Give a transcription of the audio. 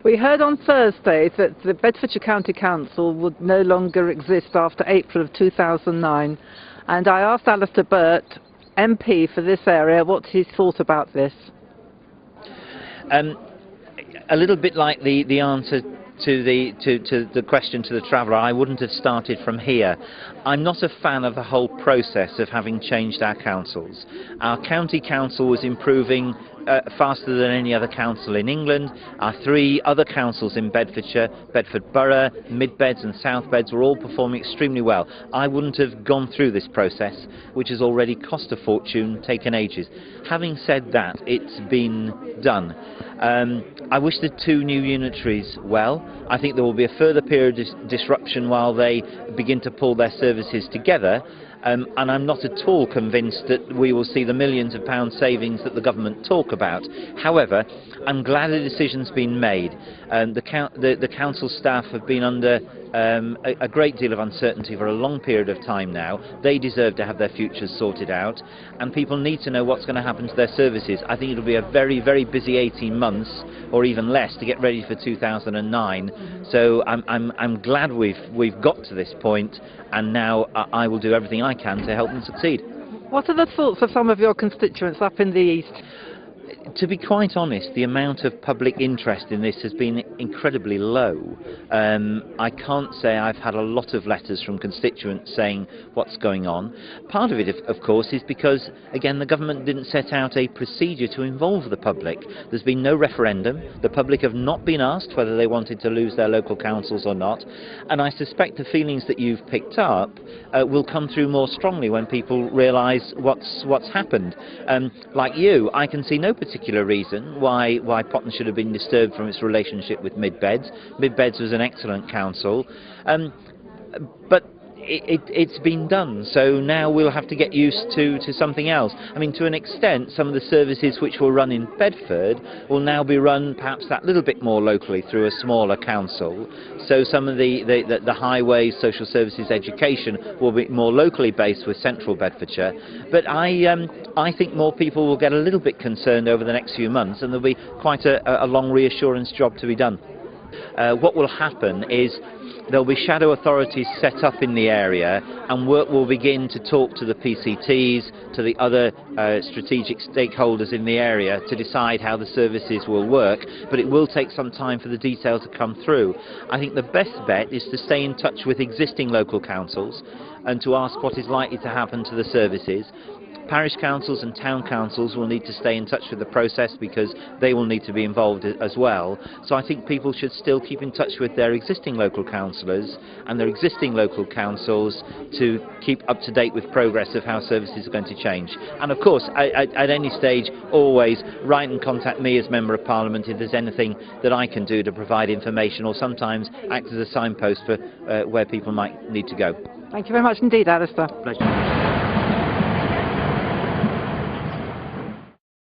We heard on Thursday that the Bedfordshire County Council would no longer exist after April of 2009, and I asked Alistair Burt, MP for this area, what he thought about this. A little bit like the answer to the question to the traveller, I wouldn't have started from here. I'm not a fan of the whole process of having changed our councils. Our county council was improving faster than any other council in England. Our three other councils in Bedfordshire, Bedford Borough, Mid Beds and South Beds, were all performing extremely well. I wouldn't have gone through this process, which has already cost a fortune, taken ages. Having said that, it's been done. I wish the two new unitaries well. I think there will be a further period of disruption while they begin to pull their services together. And I'm not at all convinced that we will see the millions of pounds savings that the government talk about. However, I'm glad the decision's been made. The council staff have been under a great deal of uncertainty for a long period of time now. They deserve to have their futures sorted out, and people need to know what's going to happen to their services. I think it'll be a very, very busy 18 months, or even less, to get ready for 2009. So I'm glad we've got to this point, and now I will do everything I can to help them succeed. What are the thoughts of some of your constituents up in the east? To be quite honest, the amount of public interest in this has been incredibly low. I can't say I've had a lot of letters from constituents saying what's going on. Part of it, of course, is because, again, the government didn't set out a procedure to involve the public. There's been no referendum. The public have not been asked whether they wanted to lose their local councils or not. And I suspect the feelings that you've picked up will come through more strongly when people realise what's happened. Like you, I can see no particular reason why Potton should have been disturbed from its relationship with Mid Beds. Mid Beds was an excellent council, but it's been done, so now we'll have to get used to something else. I mean, to an extent, some of the services which were run in Bedford will now be run perhaps that little bit more locally through a smaller council. So some of the highways, social services, education will be more locally based with central Bedfordshire. But I think more people will get a little bit concerned over the next few months, and there'll be quite a long reassurance job to be done. What will happen is there'll be shadow authorities set up in the area, and work will begin to talk to the PCTs, to the other strategic stakeholders in the area to decide how the services will work, but it will take some time for the detail to come through. I think the best bet is to stay in touch with existing local councils and to ask what is likely to happen to the services. Parish councils and town councils will need to stay in touch with the process because they will need to be involved as well. So I think people should still keep in touch with their existing local councillors and their existing local councils to keep up to date with progress of how services are going to change. And of course, at any stage, always write and contact me as Member of Parliament if there's anything that I can do to provide information, or sometimes act as a signpost for where people might need to go. Thank you very much indeed, Alistair. Pleasure.